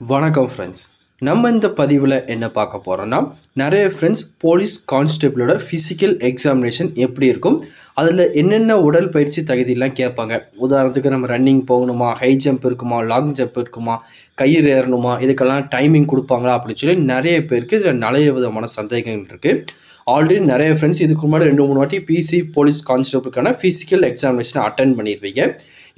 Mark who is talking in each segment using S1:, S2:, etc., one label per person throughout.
S1: வணக்கம் ஃப்ரெண்ட்ஸ். நம்ம இந்த பதிவில் என்ன பார்க்க போகிறோன்னா, நிறைய ஃப்ரெண்ட்ஸ் போலீஸ் கான்ஸ்டபிளோட ஃபிசிக்கல் எக்ஸாமினேஷன் எப்படி இருக்கும், அதில் என்னென்ன உடல் பயிற்சி தகுதியெல்லாம் கேட்பாங்க. உதாரணத்துக்கு நம்ம ரன்னிங் போகணுமா, ஹை ஜம்ப் இருக்குமா, லாங் ஜம்ப் இருக்குமா, கயிறு ஏறணுமா, இதுக்கெல்லாம் டைமிங் கொடுப்பாங்களா அப்படின்னு சொல்லி நிறைய பேருக்கு இதில் நிறைய விதமான சந்தேகங்கள் இருக்குது. ஆல்ரெடி நிறைய ஃப்ரெண்ட்ஸ் இதுக்கு முன்னாடி 2-3 வாட்டி பிசி போலீஸ் கான்ஸ்டபிளுக்கான ஃபிசிக்கல் எக்ஸாமினேஷனை அட்டன் பண்ணியிருப்பீங்க.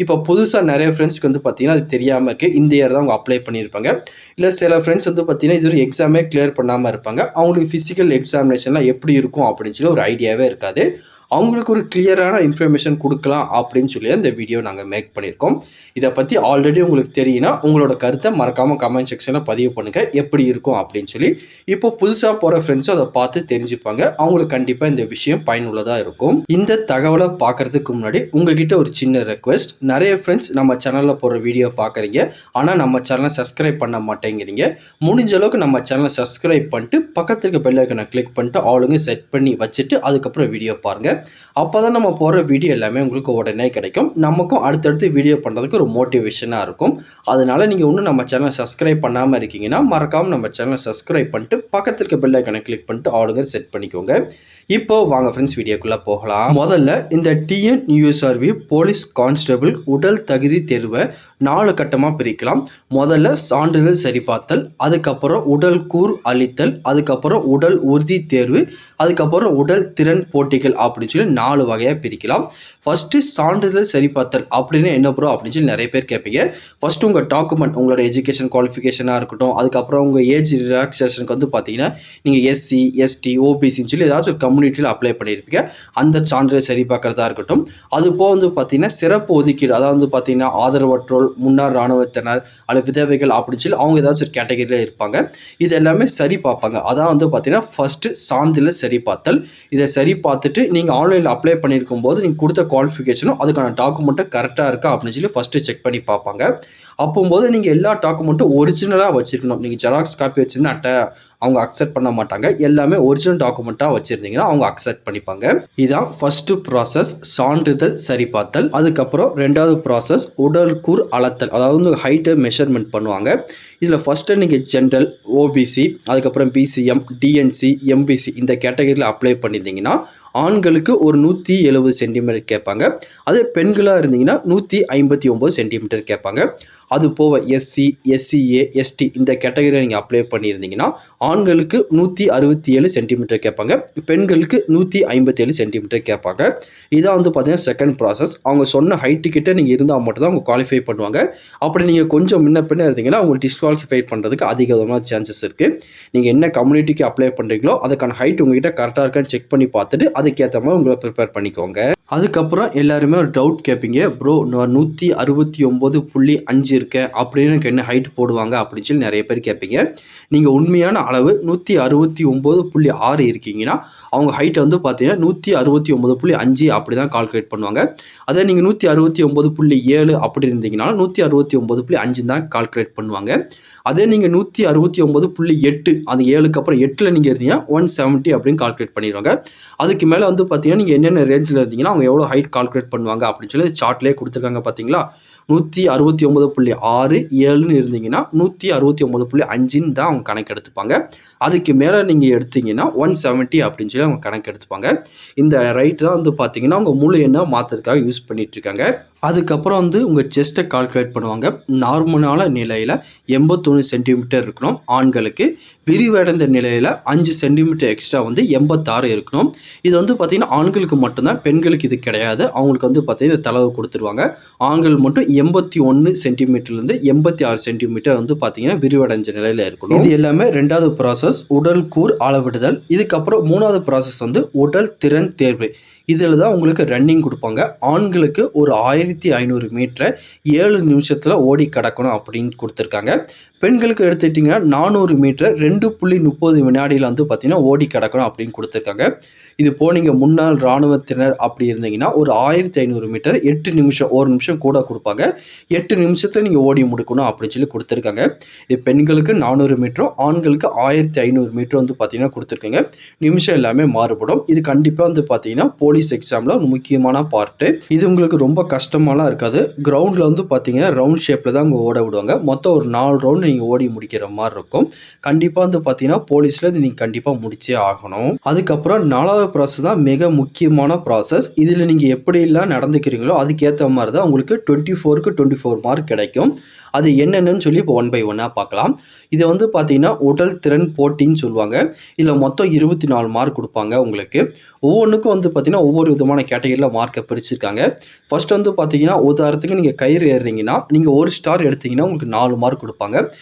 S1: இப்போ புதுசாக நிறைய ஃப்ரெண்ட்ஸ்க்கு வந்து பார்த்தீங்கன்னா அது தெரியாமல் இருக்குது. இந்த இயர் தான் அவங்க அப்ளை பண்ணியிருப்பாங்க. இல்லை சில ஃப்ரெண்ட்ஸ் வந்து பார்த்தீங்கன்னா இது ஒரு எக்ஸாமே கிளியர் பண்ணாமல் இருப்பாங்க. அவங்களுக்கு ஃபிசிக்கல் எக்ஸாமினேஷன்லாம் எப்படி இருக்கும் அப்படின்னு சொல்லி ஒரு ஐடியாவே இருக்காது. அவங்களுக்கு ஒரு கிளியரான இன்ஃபர்மேஷன் கொடுக்கலாம் அப்படின்னு சொல்லி இந்த வீடியோ நாங்கள் மேக் பண்ணியிருக்கோம். இதை பற்றி ஆல்ரெடி உங்களுக்கு தெரியும்னா உங்களோட கருத்தை மறக்காமல் கமெண்ட் செக்ஷனில் பதிவு பண்ணுங்கள் எப்படி இருக்கும் அப்படின்னு சொல்லி. இப்போ புதுசாக போகிற ஃப்ரெண்ட்ஸும் அதை பார்த்து தெரிஞ்சுப்பாங்க. அவங்களுக்கு கண்டிப்பாக இந்த விஷயம் பயனுள்ளதாக இருக்கும். இந்த தகவலை பார்க்குறதுக்கு முன்னாடி உங்ககிட்ட ஒரு சின்ன ரெக்வெஸ்ட். நிறைய ஃப்ரெண்ட்ஸ் நம்ம சேனலில் போகிற வீடியோ பார்க்குறீங்க, ஆனால் நம்ம சேனலை சப்ஸ்கிரைப் பண்ண மாட்டேங்கிறீங்க. முடிஞ்ச அளவுக்கு நம்ம சேனலை சப்ஸ்கிரைப் பண்ணிட்டு பக்கத்துக்கு இருக்க பெல் ஐக்கனை கிளிக் பண்ணிட்டு ஆளுங்க செட் பண்ணி வச்சுட்டு அதுக்கப்புறம் வீடியோ பாருங்கள். அப்போ தான் நம்ம போகிற வீடியோ எல்லாமே உங்களுக்கு உடனே கிடைக்கும். நமக்கும் அடுத்தடுத்து வீடியோ பண்ணுறதுக்கு ஒரு மோட்டிவேஷனாக இருக்கும். அதனால் நீங்கள் இன்னும் நம்ம சேனலை சப்ஸ்கிரைப் பண்ணாமல் இருக்கீங்கன்னா மறக்காமல் நம்ம சேனலை சப்ஸ்கிரைப் பண்ணிட்டு பக்கத்தில் இருக்க பெல் ஐக்கனை கிளிக் பண்ணிட்டு ஆளுங்க செட் பண்ணிக்கோங்க. இப்போ வாங்க ஃப்ரெண்ட்ஸ் வீடியோக்குள்ளே போகலாம். முதல்ல இந்த டிஎன்யூஎஸ்ஆர்பி போலீஸ் கான்ஸ்டபிள் உடல் தகுதி தேர்வை 4 கட்டமாக பிரிக்கலாம். முதல்ல சான்றிதழ் சரிபார்த்தல், அதுக்கப்புறம் உடல் கூர் அளித்தல், அதுக்கப்புறம் உடல் உறுதி தேர்வு, அதுக்கப்புறம் உடல் திறன் போட்டிகள் அப்படின்னு சொல்லி 4 வகையாக பிரிக்கலாம். ஃபஸ்ட்டு சான்றிதழ் சரிபார்த்தல் அப்படின்னு என்ன ப்ரோ அப்படின்னு சொல்லி நிறைய பேர் கேட்பீங்க. ஃபஸ்ட்டு உங்கள் டாக்குமெண்ட், உங்களோட எஜுகேஷன் குவாலிஃபிகேஷனாக இருக்கட்டும், அதுக்கப்புறம் உங்கள் ஏஜ் ரிலாக்ஸேஷனுக்கு வந்து பார்த்தீங்கன்னா நீங்கள் எஸ்சி எஸ்டி ஓபிசின்னு சொல்லி ஏதாச்சும் ஒரு கம்யூனிட்டியில் அப்ளை பண்ணியிருப்பீங்க. அந்த சான்றிதழ் சரி பார்க்குறதா இருக்கட்டும். அது போக வந்து பார்த்தீங்கன்னா சிறப்பு ஒதுக்கீடு, அதாவது வந்து பார்த்தீங்கன்னா ஆதரவற்றோர், முன்னாள் இராணுவத்தினர் அல்லது விதவைகள் அப்படின்னு சொல்லி அவங்க ஏதாச்சும் ஒரு கேட்டகரியில் இருப்பாங்க. இது எல்லாமே சரி பார்ப்பாங்க. அதான் வந்து பார்த்தீங்கன்னா ஃபஸ்ட்டு சான்றிதழ் சரி பார்த்தல். இதை சரி பார்த்துட்டு நீங்கள் ஆன்லைனில் அப்ளை பண்ணியிருக்கும் போது நீங்கள் கொடுத்த குவாலிஃபிகேஷனும் அதுக்கான டாக்குமெண்ட்டும் கரெக்டாக இருக்கா அப்படின்னு சொல்லி ஃபஸ்ட்டு செக் பண்ணி பார்ப்பாங்க. அப்போது நீங்கள் எல்லா டாக்குமெண்ட்டும் ஒரிஜினலாக வச்சுருக்கணும். நீங்கள் ஜெராக்ஸ் காப்பி வச்சுருந்தா அட்டை அவங்க அக்செப்ட் பண்ண மாட்டாங்க. எல்லாமே ஒரிஜினல் டாக்குமெண்ட்டாக வச்சுருந்தீங்கன்னா அவங்க அக்செப்ட் பண்ணிப்பாங்க. இதுதான் ஃபஸ்ட்டு ப்ராசஸ், சான்றிதழ் சரிபார்த்தல். அதுக்கப்புறம் ரெண்டாவது ப்ராசஸ் உடல் கூர் அளத்தல், அதாவது ஹைட்டை மெஷர்மெண்ட் பண்ணுவாங்க. இதில் ஃபஸ்ட்டு நீங்கள் ஜென்ரல், ஓபிசி, அதுக்கப்புறம் பிசிஎம், டிஎன்சி, எம்பிசி இந்த கேட்டகரியில் அப்ளை பண்ணியிருந்தீங்கன்னா ஆண்களுக்கு ஒரு 170 சென்டிமீட்டர் கேட்பாங்க. அதே பெண்களாக இருந்தீங்கன்னா 159 சென்டிமீட்டர் கேட்பாங்க. அது போக எஸ்சி, எஸ்சிஏ, எஸ்டி இந்த கேட்டகரியில் நீங்கள் அப்ளை பண்ணியிருந்தீங்கன்னா ஆண்களுக்கு 167 சென்டிமீட்டர் கேட்பாங்க, பெண்களுக்கு 157 சென்டிமீட்டர் கேட்பாங்க. இதான் வந்து பார்த்தீங்கன்னா செகண்ட் ப்ராசஸ். அவங்க சொன்ன ஹைட்டு கிட்ட நீங்கள் இருந்தால் மட்டும் தான் அவங்க குவாலிஃபை பண்ணுவாங்க. அப்படி நீங்கள் கொஞ்சம் முன்ன பின்ன இருந்தீங்கன்னா அவங்க டிஸ்குவாலிஃபை பண்ணுறதுக்கு அதிகமான சான்சஸ் இருக்குது. நீங்கள் என்ன கம்யூனிட்டிக்கு அப்ளை பண்ணுறீங்களோ அதுக்கான ஹைட் உங்ககிட்ட கரெக்டாக இருக்கான்னு செக் பண்ணி பார்த்துட்டு அதுக்கேற்ற மாதிரி உங்களை ப்ரிப்பேர் பண்ணிக்கோங்க. அதுக்கப்புறம் எல்லாருமே ஒரு டவுட் கேட்பீங்க, ப்ரோ நான் 169.5 இருக்கேன் அப்படின்னு எனக்கு என்ன ஹைட் போடுவாங்க அப்படின்னு சொல்லி நிறைய பேர் கேட்பீங்க. நீங்கள் உண்மையான அளவு 169.6 இருக்கீங்கன்னா அவங்க ஹைட்டை வந்து பார்த்தீங்கன்னா 169.5 அப்படி தான் கால்குலேட் பண்ணுவாங்க. அதே நீங்கள் 169.7 அப்படி இருந்தீங்கன்னா 169.5 தான் கால்குலேட் பண்ணுவாங்க. அதே நீங்கள் 169.8 அந்த 7க்கு அப்புறம் 8ல் நீங்கள் இருந்தீங்கன்னா 170 அப்படின்னு கால்குலேட் பண்ணிடுவாங்க. அதுக்கு மேலே வந்து பார்த்தீங்கன்னா நீங்கள் என்னென்ன ரேஞ்சில் இருந்தீங்கன்னா அவங்க எவ்வளோ ஹைட் கால்குலேட் பண்ணுவாங்க அப்படின்னு சொல்லி சார்ட்லேயே கொடுத்துருக்காங்க. பார்த்தீங்களா, 169.6 7ன்னு இருந்தீங்கன்னா 169.5 தான் அவங்க கணக்கு எடுத்துப்பாங்க. அதுக்கு மேலே நீங்கள் எடுத்தீங்கன்னா 170 அப்படின்னு சொல்லி அவங்க கணக்கு எடுத்துப்பாங்க. இந்த ரைட் தான் வந்து பார்த்தீங்கன்னா அவங்க முழு எண்ணெய் மாற்றுறதுக்காக யூஸ் பண்ணிட்டு இருக்காங்க. அதுக்கப்புறம் வந்து உங்கள் செஸ்ட்டை கால்குலேட் பண்ணுவாங்க. நார்மலான நிலையில் 81 சென்டிமீட்டர் இருக்கணும் ஆண்களுக்கு, விரிவடைந்த நிலையில் 5 சென்டிமீட்டர் எக்ஸ்ட்ரா வந்து 86 இருக்கணும். இது வந்து பார்த்திங்கன்னா ஆண்களுக்கு மட்டும்தான், பெண்களுக்கு இது கிடையாது. அவங்களுக்கு வந்து பார்த்திங்கன்னா தளவு கொடுத்துருவாங்க. ஆண்கள் மட்டும் 81 சென்டிமீட்டர்லேருந்து 86 சென்டிமீட்டர் வந்து பார்த்திங்கன்னா விரிவடைஞ்ச நிலையில் இருக்கணும். இது எல்லாமே ரெண்டாவது ப்ராசஸ் உடல் கூர் அளவிடுதல். இதுக்கப்புறம் மூணாவது ப்ராசஸ் வந்து உடல் திறன் தேர்வு. இதில் தான் உங்களுக்கு ரன்னிங் கொடுப்பாங்க. ஆண்களுக்கு ஒரு 1500 மீட்டரை 7 நிமிஷத்தில் ஓடி கடக்கணும் அப்படின்னு கொடுத்துருக்காங்க. பெண்களுக்கு எடுத்துட்டிங்கன்னா 400 மீட்டர் 2.30 வினாடியில் வந்து பார்த்திங்கன்னா ஓடி கடக்கணும் அப்படின்னு கொடுத்துருக்காங்க. இது போல் நீங்கள் முன்னாள் இராணுவத்தினர் அப்படி இருந்தீங்கன்னா ஒரு 1500 மீட்டர் 8 நிமிஷம், 1 நிமிஷம் கூட கொடுப்பாங்க. 8 நிமிஷத்தில் நீங்கள் ஓடி முடிக்கணும் அப்படின்னு சொல்லி கொடுத்துருக்காங்க. இது பெண்களுக்கு 400 மீட்டரும் ஆண்களுக்கு 1500 மீட்டர் வந்து பார்த்திங்கன்னா கொடுத்துருக்காங்க. நிமிஷம் எல்லாமே மாறுபடும். இது கண்டிப்பாக வந்து பார்த்திங்கன்னா போலீஸ் எக்ஸாமில் ஒரு முக்கியமான பார்ட்டு. இது உங்களுக்கு ரொம்ப கஷ்டமாக ஓட்டமாலாம் இருக்காது. கிரவுண்டில் வந்து பார்த்தீங்கன்னா ரவுண்ட் ஷேப்பில் தான் அங்கே ஓட விடுவாங்க. மொத்தம் ஒரு 4 ரவுண்டு நீங்கள் ஓடி முடிக்கிற மாதிரி இருக்கும். கண்டிப்பாக வந்து பார்த்தீங்கன்னா போலீஸில் இது நீங்கள் கண்டிப்பாக முடிச்சே ஆகணும். அதுக்கப்புறம் 4வது ப்ராசஸ் தான் மிக முக்கியமான ப்ராசஸ். இதில் நீங்கள் எப்படிலாம் நடந்துக்கிறீங்களோ அதுக்கேற்ற மாதிரி தான் உங்களுக்கு 24க்கு 24 மார்க் கிடைக்கும். அது என்னென்னு சொல்லி இப்போ 1 பை 1ஆக பார்க்கலாம். இதை வந்து பார்த்தீங்கன்னா உடல் திறன் போட்டின்னு சொல்லுவாங்க. இதில் மொத்தம் 24 மார்க் கொடுப்பாங்க உங்களுக்கு. ஒவ்வொன்றுக்கும் வந்து பார்த்தீங்கன்னா ஒவ்வொரு விதமான கேட்டகரியில் மார்க்கை பிரிச்சிருக்காங்க. ஃபர்ஸ்ட் வந்து பார்த்தீங்கன்னா உதாரணத்துக்கு நீங்கள் கயிறு ஏறுறீங்கன்னா நீங்கள் 1 ஸ்டார் எடுத்தீங்கன்னா உங்களுக்கு 4 மார்க் கொடுப்பாங்க.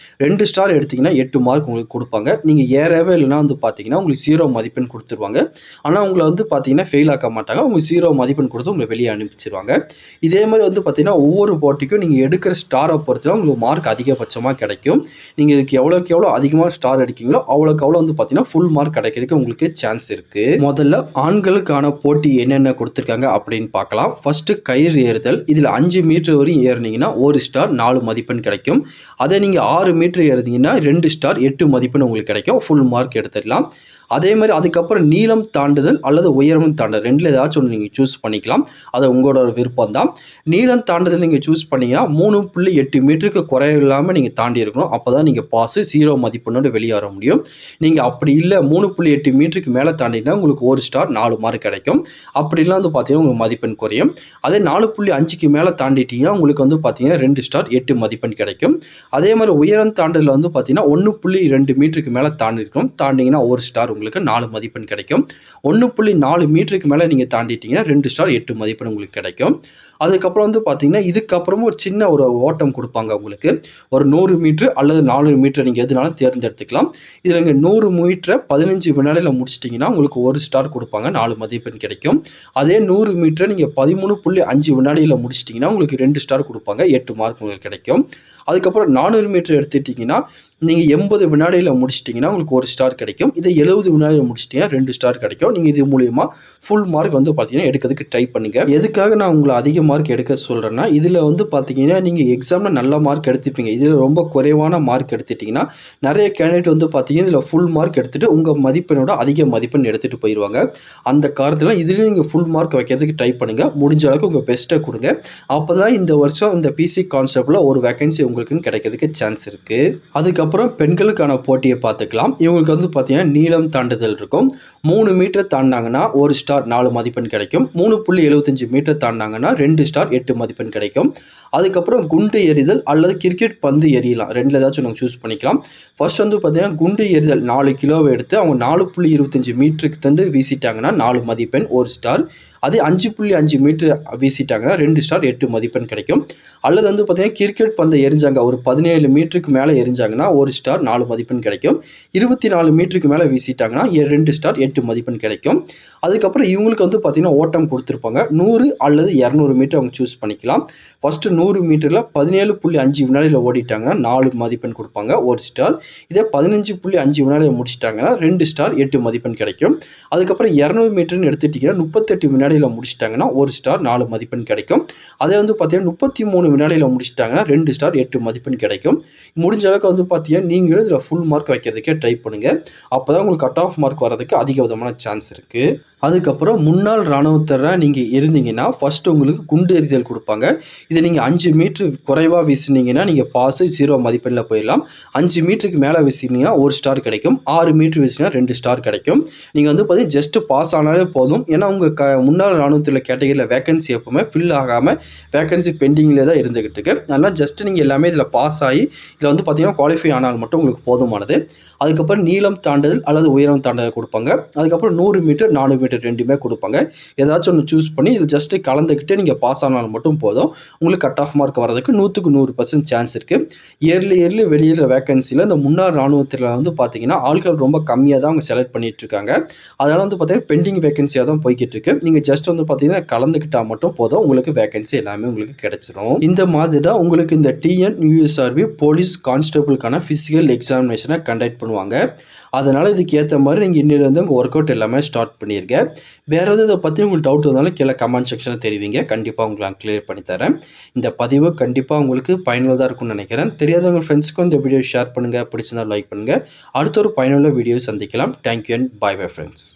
S1: 2 ஸ்டார் எடுத்தீங்கன்னா 8 மார்க் உங்களுக்கு கொடுப்பாங்க. நீங்கள் ஏறவே இல்லைன்னா வந்து பார்த்தீங்கன்னா உங்களுக்கு 0 மதிப்பெண் கொடுத்துருவாங்க. ஆனால் உங்களை வந்து பார்த்தீங்கன்னா ஃபெயில் ஆக்க மாட்டாங்க. உங்களுக்கு 0 மதிப்பெண் கொடுத்து உங்களை வெளியே அனுப்பிச்சிருவாங்க. இதே மாதிரி வந்து பார்த்தீங்கன்னா ஒவ்வொரு போட்டிக்கும் நீங்கள் எடுக்கிற ஸ்டாரை பொறுத்து உங்களுக்கு மார்க் அதிகபட்சமாக கிடைக்கும். நீங்கள் இதுக்கு எவ்வளோக்கு எவ்வளோ அதிகமாக ஸ்டார் அடிக்கீங்களோ அவ்வளோக்கு அவ்வளோ வந்து பார்த்தீங்கன்னா ஃபுல் மார்க் கிடைக்கிறதுக்கு உங்களுக்கு சான்ஸ் இருக்குது. முதல்ல ஆண்களுக்கான போட்டி என்னென்ன கொடுத்துருக்காங்க அப்படின்னு பார்க்கலாம். ஃபர்ஸ்ட் கயிறு ஏறுதல். இதில் 5 மீட்டர் வரையும் ஏறினீங்கன்னா 1 ஸ்டார் 4 மதிப்பெண் கிடைக்கும். அதே நீங்கள் 6 மீட்டர் ஏறினீங்கன்னா 2 ஸ்டார் 8 மதிப்பெண் உங்களுக்கு கிடைக்கும். ஃபுல் மார்க் எடுத்துடலாம். அதே மாதிரி அதுக்கப்புறம் நீளம் தாண்டுதல் அல்லது உயரம் தாண்டுதல் ரெண்டில் ஏதாச்சும் ஒன்று நீங்கள் சூஸ் பண்ணிக்கலாம். அது உங்களோட விருப்பம் தான். நீளம் தாண்டுதல் நீங்கள் சூஸ் பண்ணிங்கன்னா 3.8 மீட்டருக்கு குறையில்லாமல் நீங்கள் தாண்டி இருக்கணும். அப்போ தான் நீங்கள் பாஸு 0 மதிப்பெண்ணோடு வெளியே வர முடியும். நீங்கள் அப்படி இல்லை 3.8 மீட்டருக்கு மேலே தாண்டினா உங்களுக்கு 1 ஸ்டார் 4 மார்க் கிடைக்கும். அப்படிலாம் வந்து பார்த்தீங்கன்னா உங்களுக்கு மதிப்பெண் குறையும். அதே 4.5க்கு மேலே தாண்டிட்டீங்கன்னா உங்களுக்கு வந்து பார்த்தீங்கன்னா 2 ஸ்டார் 8 மதிப்பெண் கிடைக்கும். அதே மாதிரி உயரம் தாண்டுதல் வந்து பார்த்தீங்கன்னா 1.2 மீட்டருக்கு மேலே தாண்டிருக்கணும். தாண்டிங்கன்னா 1 ஸ்டார் உங்களுக்கு 4 மதிப்பெண் கிடைக்கும். 1.4 மீட்டருக்கு மேலே நீங்கள் தாண்டிட்டீங்கன்னா 2 ஸ்டார் 8 மதிப்பெண் உங்களுக்கு கிடைக்கும். அதுக்கப்புறம் வந்து பார்த்தீங்கன்னா இதுக்கப்புறமும் ஒரு சின்ன ஒரு ஓட்டம் கொடுப்பாங்க உங்களுக்கு. ஒரு 100 மீட்டர் அல்லது 400 மீட்டர் நீங்கள் எதுனாலும் தேர்ந்தெடுத்துக்கலாம். இதில் நீங்கள் 100 மீட்டரை 15 வினாடியில் முடிச்சிட்டிங்கன்னா உங்களுக்கு 1 ஸ்டார் கொடுப்பாங்க, 4 மதிப்பெண் கிடைக்கும். அதே 100 மீட்டரை நீங்கள் 13.5 வினாடியில் முடிச்சிட்டிங்கன்னா உங்களுக்கு 2 ஸ்டார் கொடுப்பாங்க, 8 மார்க் உங்களுக்கு கிடைக்கும். அதுக்கப்புறம் 400 மீட்டர் எடுத்துட்டிங்கன்னா நீங்கள் 80 வினாடியில் முடிச்சிட்டிங்கன்னா உங்களுக்கு 1 ஸ்டார் கிடைக்கும். இதை 70 வினாடியில் முடிச்சிட்டிங்கன்னா 2 ஸ்டார் கிடைக்கும். நீங்கள் இது மூலியமாக ஃபுல் மார்க் வந்து பார்த்தீங்கன்னா எடுக்கிறதுக்கு ட்ரை பண்ணுங்கள். எதுக்காக நான் உங்களை அதிக மார்க் எடுக்க சொல்கிறேன்னா இதில் வந்து பார்த்தீங்கன்னா நீங்கள் எக்ஸாமில் நல்ல மார்க் எடுத்துப்பீங்க. இதில் ரொம்ப குறைவான மார்க் எடுத்துட்டிங்கன்னா நிறைய கேண்டிடேட் வந்து பார்த்தீங்கன்னா இதில் ஃபுல் மார்க் எடுத்துகிட்டு உங்கள் மதிப்பெண்ணோட அதிக மதிப்பெண் எடுத்துகிட்டு போயிடுவாங்க. அந்த காரணத்தில் இதுலேயும் நீங்கள் ஃபுல் மார்க் வைக்கிறதுக்கு ட்ரை பண்ணுங்கள். முடிஞ்ச அளவுக்கு உங்கள் பெஸ்ட்டை கொடுங்க. அப்போ தான் இந்த வருஷம் இந்த பிசி கான்செப்டில் ஒரு வேகன்சி உங்களுக்குன்னு கிடைக்கிறதுக்கு சான்ஸ் இருக்குது. அதுக்கப்புறம் பெண்களுக்கான போட்டியை பார்த்துக்கலாம். இவங்களுக்கு வந்து பார்த்தீங்கன்னா நீளம் தாண்டுதல் இருக்கும். 3 மீட்டர் தாண்டினாங்கன்னா 1 ஸ்டார் 4 மதிப்பெண் கிடைக்கும். 3.75 மீட்டர் தாண்டினாங்கன்னா 2 ஸ்டார் 8 மதிப்பெண் கிடைக்கும். அதுக்கப்புறம் குண்டு எறிதல் அல்லது கிரிக்கெட் பந்து எறியலாம். ரெண்டில் ஏதாச்சும் நாங்கள் சூஸ் பண்ணிக்கலாம். ஃபர்ஸ்ட் வந்து பார்த்தீங்கன்னா குண்டு எறிதல் 4 கிலோவை எடுத்து அவங்க 4.25 மீட்டருக்கு தந்து வீசிட்டாங்கன்னா 4 மதிப்பெண் 1 ஸ்டார். அதே 5.5 மீட்டர் வீசிட்டாங்கன்னா 2 ஸ்டார் 8 மதிப்பெண் கிடைக்கும். அல்லது வந்து பார்த்தீங்கன்னா கிரிக்கெட் பந்தை எரிஞ்சாங்க ஒரு 17 மீட்டருக்கு மேலே எரிஞ்சாங்கன்னா 1 ஸ்டார் 4 மதிப்பெண் கிடைக்கும். 24 மீட்டருக்கு மேலே வீசிட்டாங்கன்னா 2 ஸ்டார் 8 மதிப்பெண் கிடைக்கும். அதுக்கப்புறம் இவங்களுக்கு வந்து பார்த்தீங்கன்னா ஓட்டம் கொடுத்துருப்பாங்க. 100 அல்லது 200 மீட்டர் அவங்க சூஸ் பண்ணிக்கலாம். ஃபஸ்ட்டு 100 மீட்டரில் 17.5 வினாடியில் ஓடிட்டாங்கன்னா 4 மதிப்பெண் கொடுப்பாங்க, 1 ஸ்டார். இதே 15.5 வினாடியில் முடிச்சிட்டாங்கன்னா 2 ஸ்டார் 8 மதிப்பெண் கிடைக்கும். அதுக்கப்புறம் 200 மீட்டர்னு எடுத்துட்டிங்கன்னா 38 வினாடியில் முடிச்சிட்டாங்கன்னா 1 ஸ்டார் 4 மதிப்பெண் கிடைக்கும். அதே வந்து பார்த்தீங்கன்னா 33 வினாடியில் முடிச்சிட்டாங்கன்னா 2 ஸ்டார் 8 மதிப்பெண் கிடைக்கும். முடிஞ்ச அளவுக்கு வந்து பார்த்தீங்கன்னா நீங்களும் இதில் ஃபுல் மார்க் வைக்கிறதுக்கே ட்ரை பண்ணுங்கள். அப்போ தான் உங்களுக்கு கட் ஆஃப் மார்க் வரதுக்கு அதிக விதமான சான்ஸ் இருக்குது. அதுக்கப்புறம் முன்னாள் இராணுவத்தராக நீங்கள் இருந்தீங்கன்னா ஃபஸ்ட்டு உங்களுக்கு குண்டு எறிதல் கொடுப்பாங்க. இதை நீங்கள் 5 மீட்ரு குறைவாக வீசினீங்கன்னா நீங்கள் பாஸு 0 மதிப்பெண்ணில் போயிடலாம். 5 மீட்டருக்கு மேலே வீசினீங்கன்னா 1 ஸ்டார் கிடைக்கும். 6 மீட்ரு வீசினா 2 ஸ்டார் கிடைக்கும். நீங்கள் வந்து பார்த்தீங்கன்னா ஜஸ்ட்டு பாஸ் ஆனாலே போதும். ஏன்னா உங்கள் முன்னாள் இராணுவத்தில் கேட்டகரியில் வேகன்சி எப்போவுமே ஃபில் ஆகாமல் வேகன்சி பெண்டிங்கில் தான் இருந்துக்கிட்டு இருக்கு. அதனால் ஜஸ்ட்டு நீங்கள் எல்லாமே இதில் பாஸ் ஆகி இதில் வந்து பார்த்தீங்கன்னா குவாலிஃபை ஆனால் மட்டும் உங்களுக்கு போதுமானது. அதுக்கப்புறம் நீளம் தாண்டுதல் அல்லது உயரம் தாண்டுதல் கொடுப்பாங்க. அதுக்கப்புறம் 100 மீட்டர் 400 மீட்டர் ரெண்டுமே கொடுப்பாங்க. ஏதாச்சும் ஒன்று சூஸ் பண்ணி இதில் ஜஸ்ட்டு கலந்துக்கிட்டு நீங்கள் பாஸ் ஆனாலும் மட்டும் போதும். உங்களுக்கு கட் ஆஃப் மார்க் வரதுக்கு 100க்கு 100% சான்ஸ் இருக்குது. இயர்லி வெளியிற வேகன்சியில் இந்த முன்னாள் இராணுவத்தில் வந்து பார்த்தீங்கன்னா ஆட்கள் ரொம்ப கம்மியாக தான் அவங்க செலக்ட் பண்ணிட்டு இருக்காங்க. அதனால் வந்து பார்த்தீங்கன்னா பெண்டிங் வேகன்சியாக தான் போய்கிட்டு இருக்கு. நீங்கள் ஜஸ்ட் வந்து பார்த்தீங்கன்னா கலந்துக்கிட்டால் மட்டும் போதும், உங்களுக்கு வேகன்சி எல்லாமே உங்களுக்கு கிடைச்சிரும். இந்த மாதிரி தான் உங்களுக்கு இந்த TNUSRB போலீஸ் கான்ஸ்டபிளுக்கான ஃபிசிக்கல் எக்ஸாமினேஷனை கண்டக்ட் பண்ணுவாங்க. அதனால் இதுக்கு ஏற்ற மாதிரி நீங்கள் இன்னிலேருந்து உங்கள் ஒர்க் அவுட் எல்லாமே ஸ்டார்ட் பண்ணியிருக்க. வேறு எதாவது இதை பற்றி உங்களுக்கு டவுட் இருந்தாலும் கீழே கமெண்ட் செக்ஷனில் தெரிவிங்க. கண்டிப்பாக உங்களுக்கு நான் கிளியர் பண்ணித்தரேன். இந்த பதிவு கண்டிப்பாக உங்களுக்கு பயனுள்ளதாக இருக்கும்னு நினைக்கிறேன். தெரியாதவங்க ஃப்ரெண்ட்ஸுக்கும் இந்த வீடியோ ஷேர் பண்ணுங்கள். பிடிச்சிருந்தால் லைக் பண்ணுங்கள். அடுத்த ஒரு பயனுள்ள வீடியோ சந்திக்கலாம். Thank you and bye bye friends.